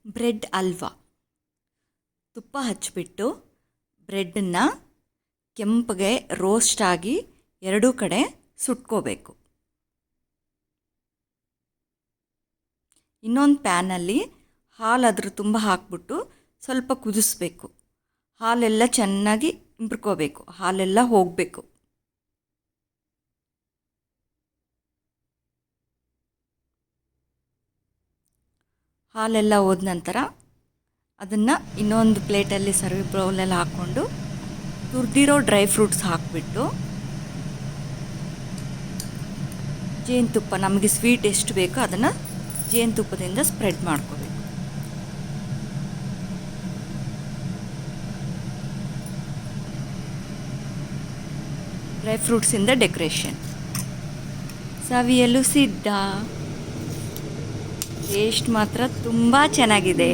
Bread halwa. ತುಪ್ಪ ಹಚ್ಚಿಬಿಟ್ಟು ಬ್ರೆಡ್ಡನ್ನು ಕೆಂಪಗೆ roast ಆಗಿ ಎರಡೂ ಕಡೆ ಸುಟ್ಕೋಬೇಕು. ಇನ್ನೊಂದು ಪ್ಯಾನಲ್ಲಿ ಹಾಲು ಅದ್ರ ತುಂಬ ಹಾಕ್ಬಿಟ್ಟು ಸ್ವಲ್ಪ ಕುದಿಸ್ಬೇಕು. ಹಾಲೆಲ್ಲ ಚೆನ್ನಾಗಿ ಇಂಬ್ರ್ಕೋಬೇಕು, ಹಾಲೆಲ್ಲ ಹೋಗಬೇಕು. ಹಾಲೆಲ್ಲ ಹೋದ ನಂತರ ಅದನ್ನು ಇನ್ನೊಂದು ಪ್ಲೇಟಲ್ಲಿ ಸರ್ವಿಂಗ್ ಬೌಲಲ್ಲಿ ಹಾಕ್ಕೊಂಡು ತುರಿದಿರೋ ಡ್ರೈ ಫ್ರೂಟ್ಸ್ ಹಾಕಿಬಿಟ್ಟು ಜೇನುತುಪ್ಪ, ನಮಗೆ ಸ್ವೀಟ್ ಎಷ್ಟು ಬೇಕೋ ಅದನ್ನು ಜೇನುತುಪ್ಪದಿಂದ ಸ್ಪ್ರೆಡ್ ಮಾಡ್ಕೋಬೇಕು. ಡ್ರೈ ಫ್ರೂಟ್ಸಿಂದ ಡೆಕೋರೇಷನ್. ಸವಿಯಲು ಸಿದ್ಧ. ಟೇಸ್ಟ್ ಮಾತ್ರ ತುಂಬ ಚೆನ್ನಾಗಿದೆ.